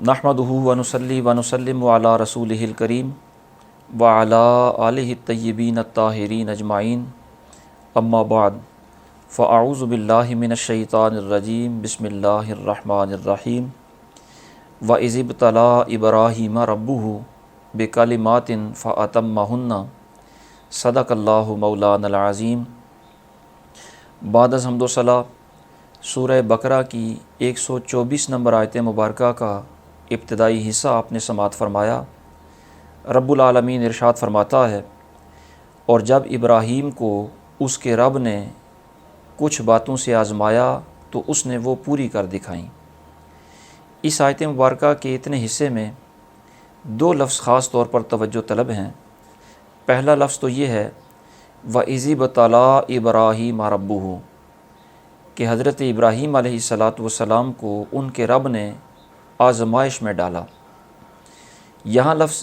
نحمدہ ونصلی ونسلم علی رسولہ الکریم وعلی آلہ الطیبین الطاہرین اجمعین اما بعد فاعوذ باللہ من الشیطان الرجیم بسم اللہ الرحمن الرحیم وَإِذِ ابْتَلَىٰ إِبْرَاهِيمَ رَبُّهُ بِكَلِمَاتٍ فَأَتَمَّهُنَّ صدق اللہ مولانا العظیم۔ بعد از حمد و ثنا سورہ بقرہ کی 124 نمبر آیت مبارکہ کا ابتدائی حصہ آپ نے سماعت فرمایا۔ رب العالمین ارشاد فرماتا ہے، اور جب ابراہیم کو اس کے رب نے کچھ باتوں سے آزمایا تو اس نے وہ پوری کر دکھائیں۔ اس آیت مبارکہ کے اتنے حصے میں دو لفظ خاص طور پر توجہ طلب ہیں۔ پہلا لفظ تو یہ ہے وَإِذِ ابْتَلَىٰ إِبْرَاهِيمَ رَبُّهُ کہ حضرت ابراہیم علیہ السلام کو ان کے رب نے آزمائش میں ڈالا۔ یہاں لفظ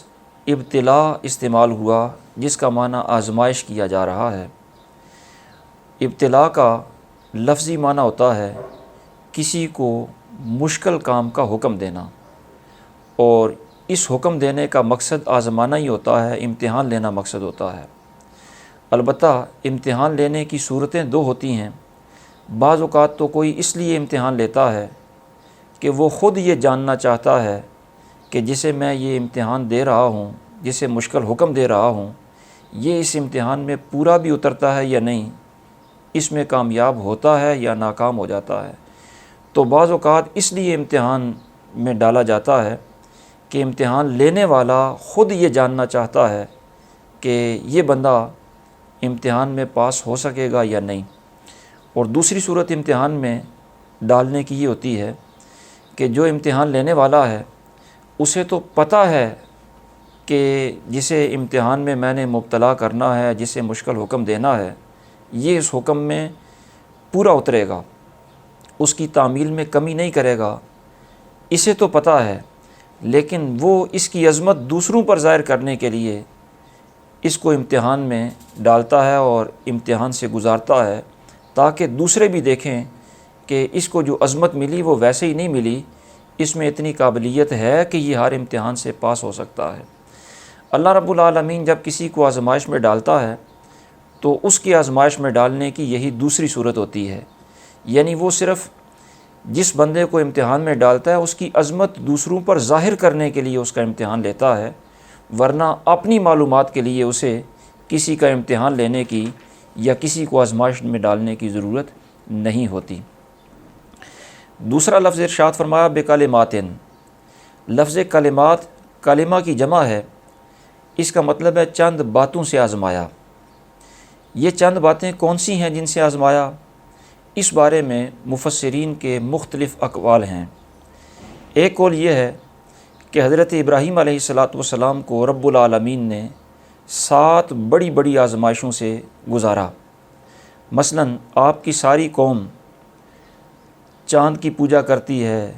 ابتلاء استعمال ہوا جس کا معنی آزمائش کیا جا رہا ہے۔ ابتلاء کا لفظی معنی ہوتا ہے کسی کو مشکل کام کا حکم دینا، اور اس حکم دینے کا مقصد آزمانا ہی ہوتا ہے، امتحان لینا مقصد ہوتا ہے۔ البتہ امتحان لینے کی صورتیں دو ہوتی ہیں۔ بعض اوقات تو کوئی اس لیے امتحان لیتا ہے کہ وہ خود یہ جاننا چاہتا ہے کہ جسے میں یہ امتحان دے رہا ہوں، جسے مشکل حکم دے رہا ہوں، یہ اس امتحان میں پورا بھی اترتا ہے یا نہیں، اس میں کامیاب ہوتا ہے یا ناکام ہو جاتا ہے۔ تو بعض اوقات اس لیے امتحان میں ڈالا جاتا ہے کہ امتحان لینے والا خود یہ جاننا چاہتا ہے کہ یہ بندہ امتحان میں پاس ہو سکے گا یا نہیں۔ اور دوسری صورت امتحان میں ڈالنے کی یہ ہوتی ہے کہ جو امتحان لینے والا ہے اسے تو پتہ ہے کہ جسے امتحان میں میں نے مبتلا کرنا ہے، جسے مشکل حکم دینا ہے، یہ اس حکم میں پورا اترے گا، اس کی تعمیل میں کمی نہیں کرے گا، اسے تو پتہ ہے، لیکن وہ اس کی عظمت دوسروں پر ظاہر کرنے کے لیے اس کو امتحان میں ڈالتا ہے اور امتحان سے گزارتا ہے تاکہ دوسرے بھی دیکھیں کہ اس کو جو عظمت ملی وہ ویسے ہی نہیں ملی، اس میں اتنی قابلیت ہے کہ یہ ہر امتحان سے پاس ہو سکتا ہے۔ اللہ رب العالمین جب کسی کو آزمائش میں ڈالتا ہے تو اس کی آزمائش میں ڈالنے کی یہی دوسری صورت ہوتی ہے، یعنی وہ صرف جس بندے کو امتحان میں ڈالتا ہے اس کی عظمت دوسروں پر ظاہر کرنے کے لیے اس کا امتحان لیتا ہے، ورنہ اپنی معلومات کے لیے اسے کسی کا امتحان لینے کی یا کسی کو آزمائش میں ڈالنے کی ضرورت نہیں ہوتی۔ دوسرا لفظ ارشاد فرمایا بکلمات۔ لفظ کلمات کلمہ کی جمع ہے، اس کا مطلب ہے چند باتوں سے آزمایا۔ یہ چند باتیں کون سی ہیں جن سے آزمایا؟ اس بارے میں مفسرین کے مختلف اقوال ہیں۔ ایک قول یہ ہے کہ حضرت ابراہیم علیہ السلام کو رب العالمین نے 7 بڑی بڑی آزمائشوں سے گزارا۔ مثلاً آپ کی ساری قوم چاند کی پوجا کرتی ہے،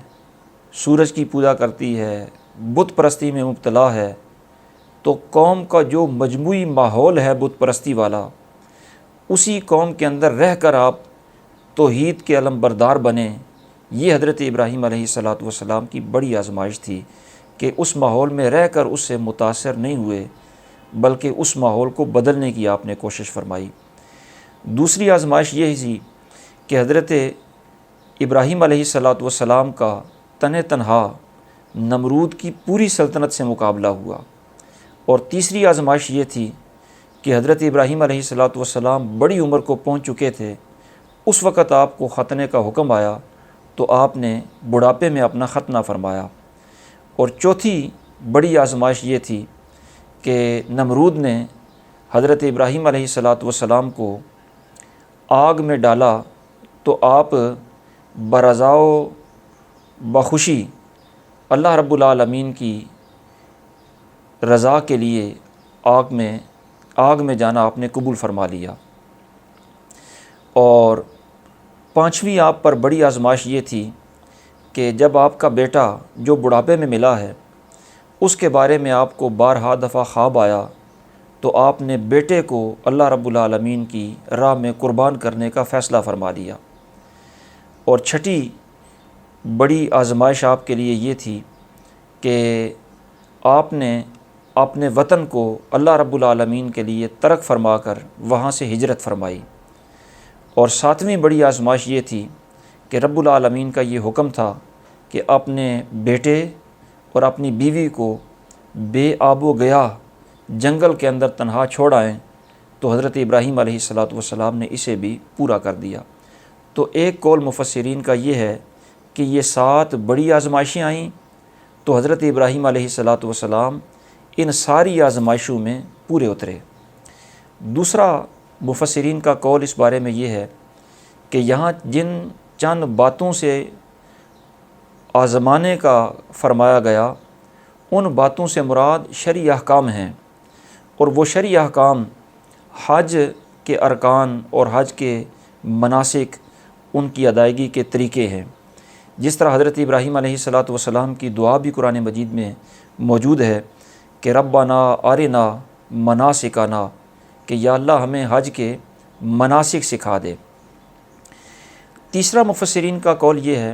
سورج کی پوجا کرتی ہے، بت پرستی میں مبتلا ہے، تو قوم کا جو مجموعی ماحول ہے بت پرستی والا، اسی قوم کے اندر رہ کر آپ توحید کے علم بردار بنیں، یہ حضرت ابراہیم علیہ السلام کی بڑی آزمائش تھی کہ اس ماحول میں رہ کر اس سے متاثر نہیں ہوئے بلکہ اس ماحول کو بدلنے کی آپ نے کوشش فرمائی۔ دوسری آزمائش یہ تھی کہ حضرت ابراہیم علیہ السلام کا تنہا نمرود کی پوری سلطنت سے مقابلہ ہوا۔ اور تیسری آزمائش یہ تھی کہ حضرت ابراہیم علیہ السلام بڑی عمر کو پہنچ چکے تھے، اس وقت آپ کو ختنے کا حکم آیا تو آپ نے بڑھاپے میں اپنا ختنہ فرمایا۔ اور چوتھی بڑی آزمائش یہ تھی کہ نمرود نے حضرت ابراہیم علیہ السلام کو آگ میں ڈالا تو آپ برضا و بخوشی اللہ رب العالمین کی رضا کے لیے آگ میں جانا آپ نے قبول فرما لیا۔ اور پانچویں آپ پر بڑی آزمائش یہ تھی کہ جب آپ کا بیٹا جو بڑھاپے میں ملا ہے اس کے بارے میں آپ کو بارہا دفعہ خواب آیا تو آپ نے بیٹے کو اللہ رب العالمین کی راہ میں قربان کرنے کا فیصلہ فرما دیا۔ اور چھٹی بڑی آزمائش آپ کے لیے یہ تھی کہ آپ نے اپنے وطن کو اللہ رب العالمین کے لیے ترک فرما کر وہاں سے ہجرت فرمائی۔ اور ساتویں بڑی آزمائش یہ تھی کہ رب العالمین کا یہ حکم تھا کہ اپنے بیٹے اور اپنی بیوی کو بے آب و گیا جنگل کے اندر تنہا چھوڑ آئیں، تو حضرت ابراہیم علیہ السلام نے اسے بھی پورا کر دیا۔ تو ایک قول مفسرین کا یہ ہے کہ یہ 7 بڑی آزمائشیں آئیں، تو حضرت ابراہیم علیہ السلام ان ساری آزمائشوں میں پورے اترے۔ دوسرا مفسرین کا قول اس بارے میں یہ ہے کہ یہاں جن چند باتوں سے آزمانے کا فرمایا گیا، ان باتوں سے مراد شرعی احکام ہیں، اور وہ شرعی احکام حج کے ارکان اور حج کے مناسک، ان کی ادائیگی کے طریقے ہیں۔ جس طرح حضرت ابراہیم علیہ السلام کی دعا بھی قرآن مجید میں موجود ہے کہ ربنا ارنا مناسکنا، کہ یا اللہ ہمیں حج کے مناسک سکھا دے۔ تیسرا مفسرین کا قول یہ ہے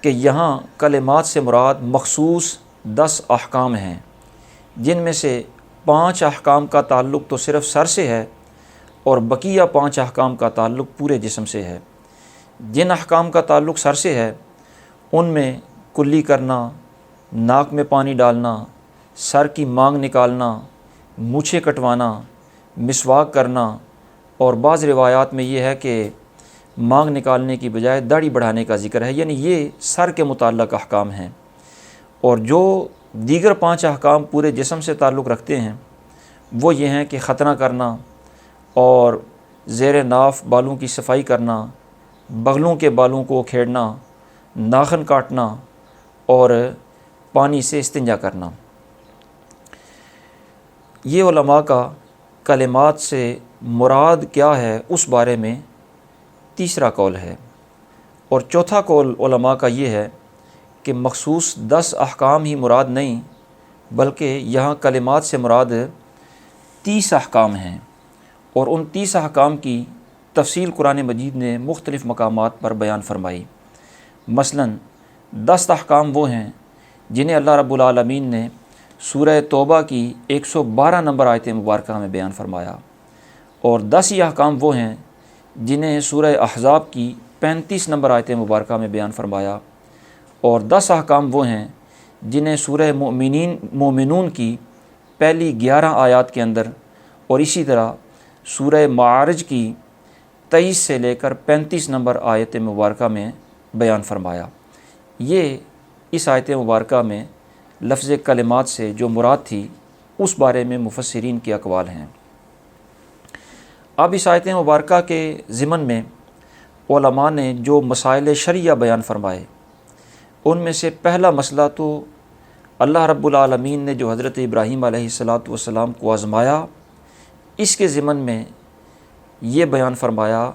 کہ یہاں کلمات سے مراد مخصوص 10 احکام ہیں، جن میں سے 5 احکام کا تعلق تو صرف سر سے ہے، اور بقیہ 5 احکام کا تعلق پورے جسم سے ہے۔ جن احکام کا تعلق سر سے ہے ان میں کلی کرنا، ناک میں پانی ڈالنا، سر کی مانگ نکالنا، مونچھیں کٹوانا، مسواک کرنا، اور بعض روایات میں یہ ہے کہ مانگ نکالنے کی بجائے داڑھی بڑھانے کا ذکر ہے، یعنی یہ سر کے متعلق احکام ہیں۔ اور جو دیگر 5 احکام پورے جسم سے تعلق رکھتے ہیں وہ یہ ہیں کہ ختنہ کرنا، اور زیر ناف بالوں کی صفائی کرنا، بغلوں کے بالوں کو کھیڑنا، ناخن کاٹنا، اور پانی سے استنجا کرنا۔ یہ علماء کا کلمات سے مراد کیا ہے اس بارے میں تیسرا قول ہے۔ اور چوتھا قول علماء کا یہ ہے کہ مخصوص 10 احکام ہی مراد نہیں، بلکہ یہاں کلمات سے مراد 30 احکام ہیں، اور ان 30 احکام کی تفصیل قرآن مجید نے مختلف مقامات پر بیان فرمائی۔ مثلاً 10 احکام وہ ہیں جنہیں اللہ رب العالمین نے سورہ توبہ کی 112 نمبر آیت مبارکہ میں بیان فرمایا، اور 10 ہی احکام وہ ہیں جنہیں سورہ احزاب کی 35 نمبر آیت مبارکہ میں بیان فرمایا، اور 10 احکام وہ ہیں جنہیں سورہ مومنون کی پہلی 11 آیات کے اندر، اور اسی طرح سورہ معارج کی 23 سے لے کر 35 نمبر آیت مبارکہ میں بیان فرمایا۔ یہ اس آیت مبارکہ میں لفظ کلمات سے جو مراد تھی اس بارے میں مفسرین کے اقوال ہیں۔ اب اس آیت مبارکہ کے ضمن میں علماء نے جو مسائل شرعیہ بیان فرمائے، ان میں سے پہلا مسئلہ تو اللہ رب العالمین نے جو حضرت ابراہیم علیہ السلام کو آزمایا، اس کے ضمن میں یہ بیان فرمایا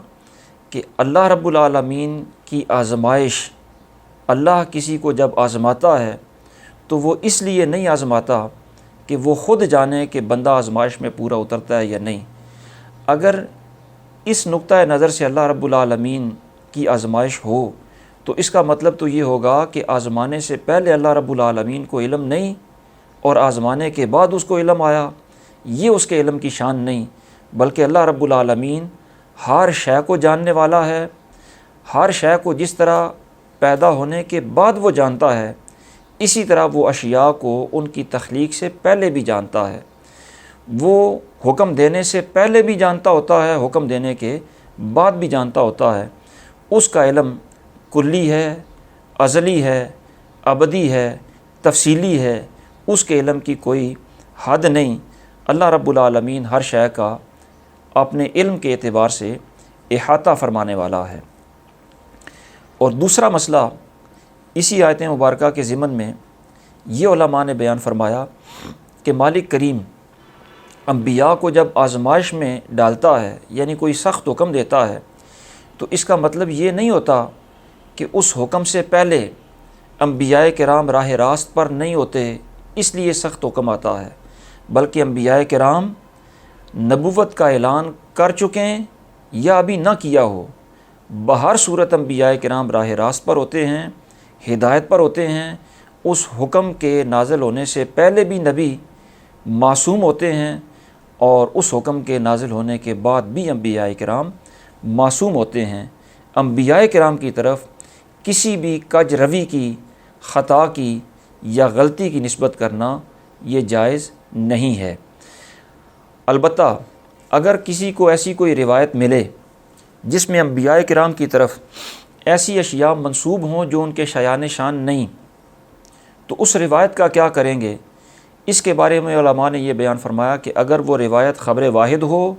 کہ اللہ رب العالمین کی آزمائش، اللہ کسی کو جب آزماتا ہے تو وہ اس لیے نہیں آزماتا کہ وہ خود جانے کہ بندہ آزمائش میں پورا اترتا ہے یا نہیں۔ اگر اس نقطہ نظر سے اللہ رب العالمین کی آزمائش ہو تو اس کا مطلب تو یہ ہوگا کہ آزمانے سے پہلے اللہ رب العالمین کو علم نہیں، اور آزمانے کے بعد اس کو علم آیا، یہ اس کے علم کی شان نہیں، بلکہ اللہ رب العالمین ہر شے کو جاننے والا ہے۔ ہر شے کو جس طرح پیدا ہونے کے بعد وہ جانتا ہے، اسی طرح وہ اشیاء کو ان کی تخلیق سے پہلے بھی جانتا ہے۔ وہ حکم دینے سے پہلے بھی جانتا ہوتا ہے، حکم دینے کے بعد بھی جانتا ہوتا ہے۔ اس کا علم کلی ہے، ازلی ہے، ابدی ہے، تفصیلی ہے، اس کے علم کی کوئی حد نہیں۔ اللہ رب العالمین ہر شے کا اپنے علم کے اعتبار سے احاطہ فرمانے والا ہے۔ اور دوسرا مسئلہ اسی آیت مبارکہ کے ضمن میں یہ علماء نے بیان فرمایا کہ مالک کریم انبیاء کو جب آزمائش میں ڈالتا ہے، یعنی کوئی سخت حکم دیتا ہے، تو اس کا مطلب یہ نہیں ہوتا کہ اس حکم سے پہلے انبیاء کرام راہ راست پر نہیں ہوتے اس لیے سخت حکم آتا ہے، بلکہ انبیاء کرام نبوت کا اعلان کر چکیں یا ابھی نہ کیا ہو، بہر صورت انبیاء کرام راہ راست پر ہوتے ہیں، ہدایت پر ہوتے ہیں، اس حکم کے نازل ہونے سے پہلے بھی نبی معصوم ہوتے ہیں، اور اس حکم کے نازل ہونے کے بعد بھی انبیاء کرام معصوم ہوتے ہیں۔ انبیاء کرام کی طرف کسی بھی کج روی کی، خطا کی یا غلطی کی نسبت کرنا یہ جائز نہیں ہے۔ البتہ اگر کسی کو ایسی کوئی روایت ملے جس میں انبیاء کرام کی طرف ایسی اشیاء منسوب ہوں جو ان کے شایان شان نہیں، تو اس روایت کا کیا کریں گے؟ اس کے بارے میں علماء نے یہ بیان فرمایا کہ اگر وہ روایت خبر واحد ہو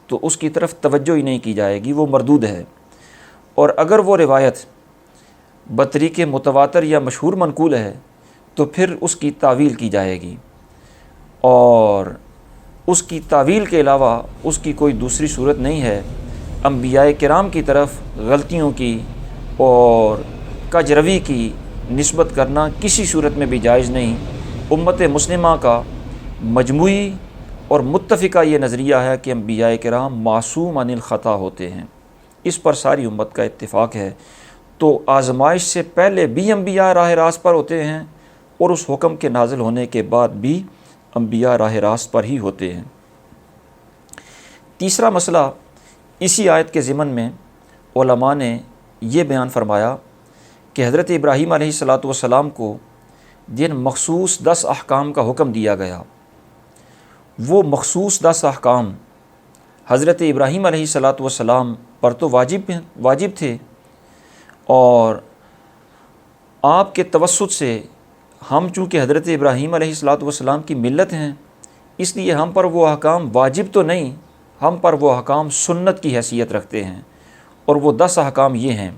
تو اس کی طرف توجہ ہی نہیں کی جائے گی، وہ مردود ہے، اور اگر وہ روایت بطریق متواتر یا مشہور منقول ہے تو پھر اس کی تعویل کی جائے گی، اور اس کی تعویل کے علاوہ اس کی کوئی دوسری صورت نہیں ہے۔ انبیاء کرام کی طرف غلطیوں کی اور کج روی کی نسبت کرنا کسی صورت میں بھی جائز نہیں۔ امت مسلمہ کا مجموعی اور متفقہ یہ نظریہ ہے کہ انبیاء کرام معصوم عن الخطا ہوتے ہیں، اس پر ساری امت کا اتفاق ہے۔ تو آزمائش سے پہلے بھی انبیاء راہ راست پر ہوتے ہیں، اور اس حکم کے نازل ہونے کے بعد بھی انبیاء راہ راست پر ہی ہوتے ہیں۔ تیسرا مسئلہ اسی آیت کے ضمن میں علماء نے یہ بیان فرمایا کہ حضرت ابراہیم علیہ السلام کو جن مخصوص 10 احکام کا حکم دیا گیا، وہ مخصوص 10 احکام حضرت ابراہیم علیہ السلام پر تو واجب تھے، اور آپ کے توسط سے ہم چونکہ حضرت ابراہیم علیہ السلام کی ملت ہیں، اس لیے ہم پر وہ احکام واجب تو نہیں، ہم پر وہ احکام سنت کی حیثیت رکھتے ہیں، اور وہ 10 احکام یہ ہیں: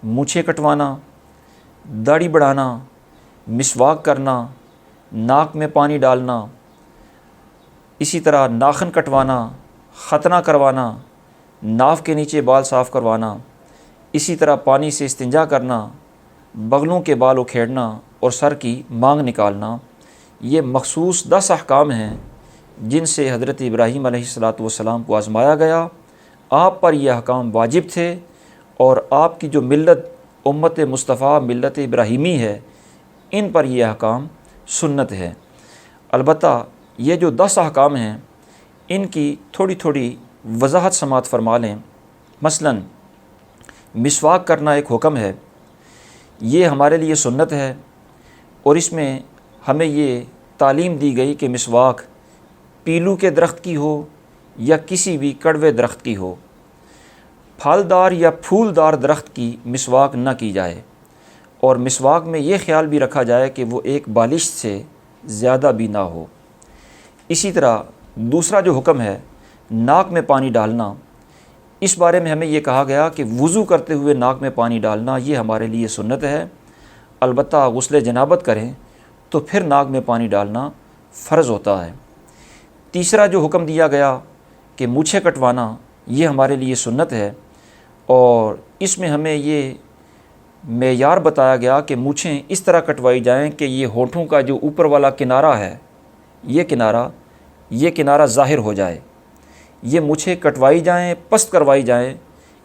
مونچھیں کٹوانا، داڑھی بڑھانا، مسواک کرنا، ناک میں پانی ڈالنا، اسی طرح ناخن کٹوانا، ختنہ کروانا، ناف کے نیچے بال صاف کروانا، اسی طرح پانی سے استنجا کرنا، بغلوں کے بال اکھیڑنا اور سر کی مانگ نکالنا۔ یہ مخصوص 10 احکام ہیں جن سے حضرت ابراہیم علیہ السلام کو آزمایا گیا۔ آپ پر یہ احکام واجب تھے، اور آپ کی جو ملت امت مصطفیٰ ملت ابراہیمی ہے، ان پر یہ احکام سنت ہے۔ البتہ یہ جو 10 احکام ہیں ان کی تھوڑی تھوڑی وضاحت سماعت فرما لیں۔ مثلاً مسواک کرنا ایک حکم ہے، یہ ہمارے لیے سنت ہے، اور اس میں ہمیں یہ تعلیم دی گئی کہ مسواک پیلو کے درخت کی ہو یا کسی بھی کڑوے درخت کی ہو، پھلدار یا پھولدار درخت کی مسواک نہ کی جائے، اور مسواک میں یہ خیال بھی رکھا جائے کہ وہ ایک بالش سے زیادہ بھی نہ ہو۔ اسی طرح دوسرا جو حکم ہے ناک میں پانی ڈالنا، اس بارے میں ہمیں یہ کہا گیا کہ وضو کرتے ہوئے ناک میں پانی ڈالنا یہ ہمارے لیے سنت ہے، البتہ غسل جنابت کریں تو پھر ناک میں پانی ڈالنا فرض ہوتا ہے۔ تیسرا جو حکم دیا گیا کہ مونچھیں کٹوانا، یہ ہمارے لیے سنت ہے، اور اس میں ہمیں یہ معیار بتایا گیا کہ مونچھیں اس طرح کٹوائی جائیں کہ یہ ہونٹوں کا جو اوپر والا کنارہ ہے، یہ کنارہ ظاہر ہو جائے، یہ مونچھیں کٹوائی جائیں، پست کروائی جائیں،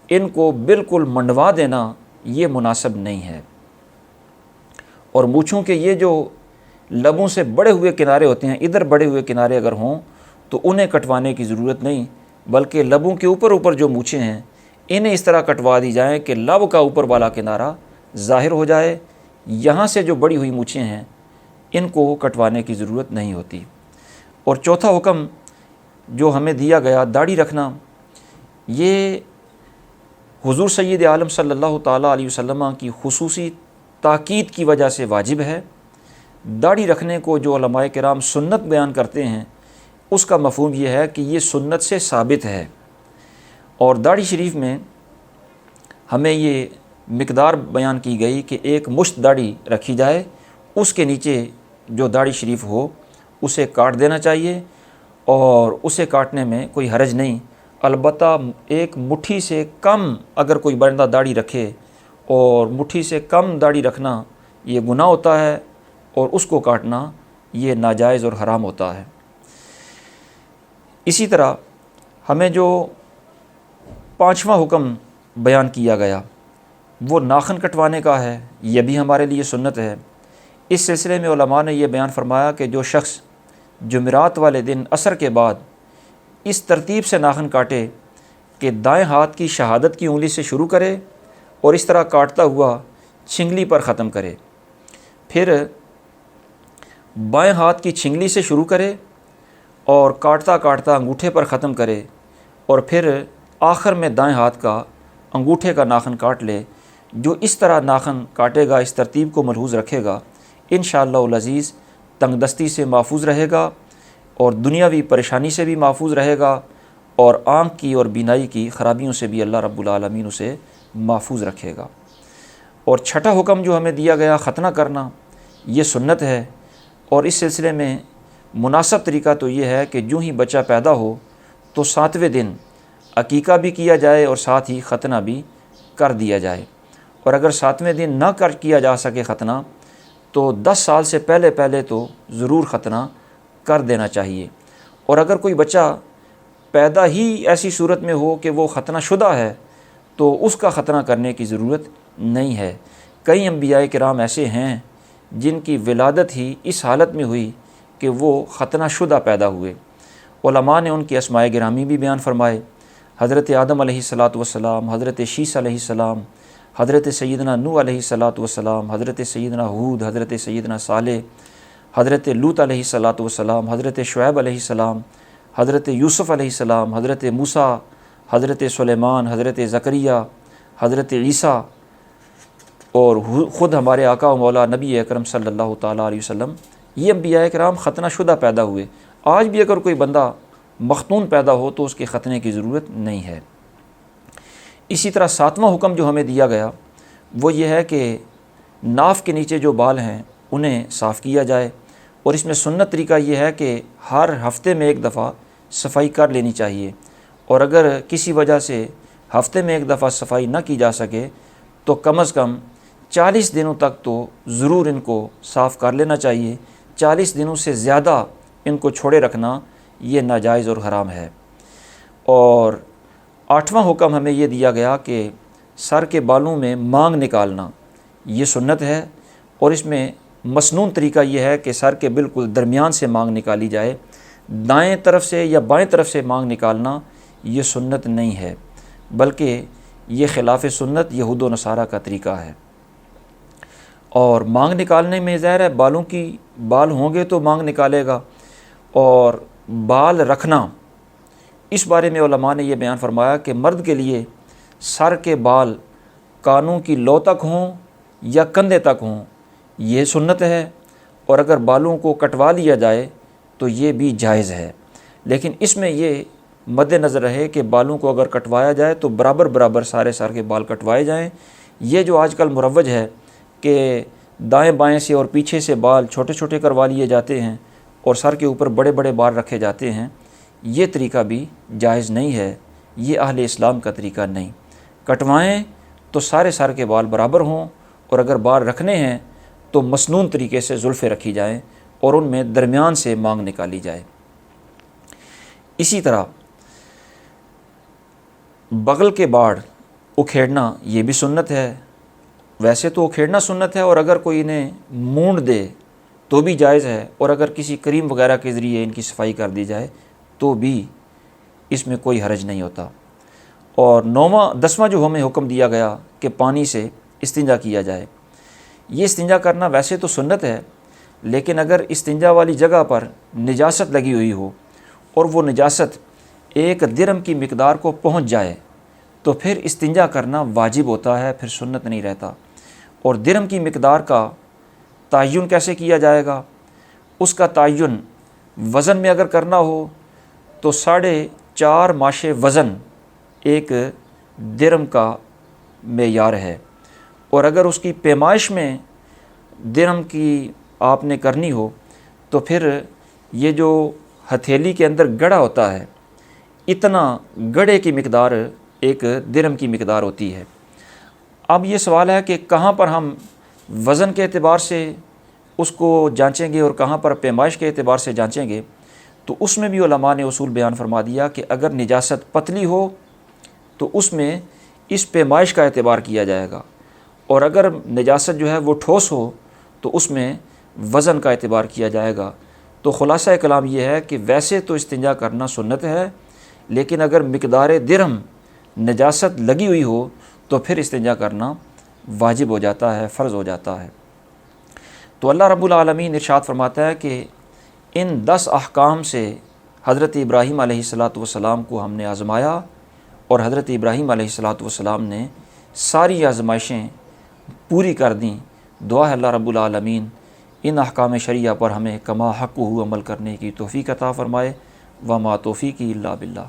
ان کو بالکل منڈوا دینا یہ مناسب نہیں ہے۔ اور مونچھوں کے یہ جو لبوں سے بڑے ہوئے کنارے ہوتے ہیں، ادھر بڑے ہوئے کنارے اگر ہوں تو انہیں کٹوانے کی ضرورت نہیں، بلکہ لبوں کے اوپر جو مونچھیں ہیں انہیں اس طرح کٹوا دی جائیں کہ لب کا اوپر والا کنارہ ظاہر ہو جائے، یہاں سے جو بڑی ہوئی مونچھیں ہیں ان کو کٹوانے کی ضرورت نہیں ہوتی۔ اور چوتھا حکم جو ہمیں دیا گیا داڑھی رکھنا، یہ حضور سید عالم صلی اللہ تعالیٰ علیہ وسلم کی خصوصی تاکید کی وجہ سے واجب ہے۔ داڑھی رکھنے کو جو علماء کرام سنت بیان کرتے ہیں، اس کا مفہوم یہ ہے کہ یہ سنت سے ثابت ہے، اور داڑھی شریف میں ہمیں یہ مقدار بیان کی گئی کہ ایک مشت داڑھی رکھی جائے، اس کے نیچے جو داڑھی شریف ہو اسے کاٹ دینا چاہیے، اور اسے کاٹنے میں کوئی حرج نہیں۔ البتہ ایک مٹھی سے کم اگر کوئی بندہ داڑھی رکھے، اور مٹھی سے کم داڑھی رکھنا یہ گناہ ہوتا ہے، اور اس کو کاٹنا یہ ناجائز اور حرام ہوتا ہے۔ اسی طرح ہمیں جو 5واں حکم بیان کیا گیا وہ ناخن کٹوانے کا ہے، یہ بھی ہمارے لیے سنت ہے۔ اس سلسلے میں علماء نے یہ بیان فرمایا کہ جو شخص جمعرات والے دن عصر کے بعد اس ترتیب سے ناخن کاٹے کہ دائیں ہاتھ کی شہادت کی انگلی سے شروع کرے اور اس طرح کاٹتا ہوا چھنگلی پر ختم کرے، پھر بائیں ہاتھ کی چھنگلی سے شروع کرے اور کاٹتا کاٹتا انگوٹھے پر ختم کرے، اور پھر آخر میں دائیں ہاتھ کا انگوٹھے کا ناخن کاٹ لے، جو اس طرح ناخن کاٹے گا، اس ترتیب کو ملحوظ رکھے گا، انشاءاللہ العزیز تنگ دستی سے محفوظ رہے گا اور دنیاوی پریشانی سے بھی محفوظ رہے گا، اور آنکھ کی اور بینائی کی خرابیوں سے بھی اللہ رب العالمین اسے محفوظ رکھے گا۔ اور چھٹا حکم جو ہمیں دیا گیا ختنہ کرنا، یہ سنت ہے، اور اس سلسلے میں مناسب طریقہ تو یہ ہے کہ جو ہی بچہ پیدا ہو تو 7ویں دن عقیقہ بھی کیا جائے اور ساتھ ہی ختنہ بھی کر دیا جائے، اور اگر 7ویں دن نہ کیا جا سکے ختنہ تو 10 سال سے پہلے تو ضرور ختنہ کر دینا چاہیے۔ اور اگر کوئی بچہ پیدا ہی ایسی صورت میں ہو کہ وہ ختنہ شدہ ہے تو اس کا ختنہ کرنے کی ضرورت نہیں ہے۔ کئی انبیاء کرام ایسے ہیں جن کی ولادت ہی اس حالت میں ہوئی کہ وہ ختنہ شدہ پیدا ہوئے۔ علماء نے ان کی اسماء گرامی بھی بیان فرمائے، حضرت آدم علیہ السلام، حضرت شیس علیہ السلام، حضرت سیدنا نوح علیہ السلام، حضرت سیدنا ہود، حضرت سیدنا صالح، حضرت لوط علیہ السلام، حضرت شعیب علیہ السلام، حضرت یوسف علیہ السلام، حضرت موسیٰ، حضرت سلیمان، حضرت زکریا، حضرت عیسیٰ، اور خود ہمارے آقا و مولا نبی اکرم صلی اللہ تعالیٰ علیہ وسلم، یہ انبیاء کرام ختنہ شدہ پیدا ہوئے۔ آج بھی اگر کوئی بندہ مختون پیدا ہو تو اس کے ختنے کی ضرورت نہیں ہے۔ اسی طرح 7واں حکم جو ہمیں دیا گیا وہ یہ ہے کہ ناف کے نیچے جو بال ہیں انہیں صاف کیا جائے، اور اس میں سنت طریقہ یہ ہے کہ ہر ہفتے میں ایک دفعہ صفائی کر لینی چاہیے، اور اگر کسی وجہ سے ہفتے میں ایک دفعہ صفائی نہ کی جا سکے تو کم از کم 40 دنوں تک تو ضرور ان کو صاف کر لینا چاہیے۔ 40 دنوں سے زیادہ ان کو چھوڑے رکھنا یہ ناجائز اور حرام ہے۔ اور 8واں حکم ہمیں یہ دیا گیا کہ سر کے بالوں میں مانگ نکالنا یہ سنت ہے، اور اس میں مسنون طریقہ یہ ہے کہ سر کے بالکل درمیان سے مانگ نکالی جائے، دائیں طرف سے یا بائیں طرف سے مانگ نکالنا یہ سنت نہیں ہے، بلکہ یہ خلاف سنت یہود و نصارہ کا طریقہ ہے۔ اور مانگ نکالنے میں ظاہر ہے بال ہوں گے تو مانگ نکالے گا، اور بال رکھنا اس بارے میں علماء نے یہ بیان فرمایا کہ مرد کے لیے سر کے بال کانوں کی لو تک ہوں یا کندھے تک ہوں یہ سنت ہے، اور اگر بالوں کو کٹوا لیا جائے تو یہ بھی جائز ہے، لیکن اس میں یہ مد نظر رہے کہ بالوں کو اگر کٹوایا جائے تو برابر سارے سر کے بال کٹوائے جائیں۔ یہ جو آج کل مروج ہے کہ دائیں بائیں سے اور پیچھے سے بال چھوٹے چھوٹے کروا لیے جاتے ہیں اور سر کے اوپر بڑے بڑے بال رکھے جاتے ہیں، یہ طریقہ بھی جائز نہیں ہے، یہ اہل اسلام کا طریقہ نہیں۔ کٹوائیں تو سارے سر کے بال برابر ہوں، اور اگر بال رکھنے ہیں تو مسنون طریقے سے زلفیں رکھی جائیں اور ان میں درمیان سے مانگ نکالی جائے۔ اسی طرح بغل کے باڑ اکھیڑنا یہ بھی سنت ہے، ویسے تو اکھیڑنا سنت ہے، اور اگر کوئی انہیں مونڈ دے تو بھی جائز ہے، اور اگر کسی کریم وغیرہ کے ذریعے ان کی صفائی کر دی جائے تو بھی اس میں کوئی حرج نہیں ہوتا۔ اور 10واں جو ہمیں حکم دیا گیا کہ پانی سے استنجا کیا جائے، یہ استنجا کرنا ویسے تو سنت ہے، لیکن اگر استنجا والی جگہ پر نجاست لگی ہوئی ہو اور وہ نجاست 1 درہم کی مقدار کو پہنچ جائے تو پھر استنجا کرنا واجب ہوتا ہے، پھر سنت نہیں رہتا۔ اور درہم کی مقدار کا تعین کیسے کیا جائے گا؟ اس کا تعین وزن میں اگر کرنا ہو تو 4.5 ماشے وزن 1 درہم کا معیار ہے، اور اگر اس کی پیمائش میں درہم کی آپ نے کرنی ہو تو پھر یہ جو ہتھیلی کے اندر گڑھا ہوتا ہے اتنا گڑھے کی مقدار 1 درہم کی مقدار ہوتی ہے۔ اب یہ سوال ہے کہ کہاں پر ہم وزن کے اعتبار سے اس کو جانچیں گے اور کہاں پر پیمائش کے اعتبار سے جانچیں گے؟ تو اس میں بھی علماء نے اصول بیان فرما دیا کہ اگر نجاست پتلی ہو تو اس میں اس پیمائش کا اعتبار کیا جائے گا، اور اگر نجاست جو ہے وہ ٹھوس ہو تو اس میں وزن کا اعتبار کیا جائے گا۔ تو خلاصہ کلام یہ ہے کہ ویسے تو استنجا کرنا سنت ہے، لیکن اگر مقدار درہم نجاست لگی ہوئی ہو تو پھر استنجا کرنا واجب ہو جاتا ہے، فرض ہو جاتا ہے۔ تو اللہ رب العالمین ارشاد فرماتا ہے کہ ان 10 احکام سے حضرت ابراہیم علیہ السلام کو ہم نے آزمایا، اور حضرت ابراہیم علیہ السلام نے ساری آزمائشیں پوری کر دیں۔ دعا ہے اللہ رب العالمین ان احکام شریعہ پر ہمیں کما حق عمل کرنے کی توفیق عطا فرمائے۔ وما توفیقی الا باللہ۔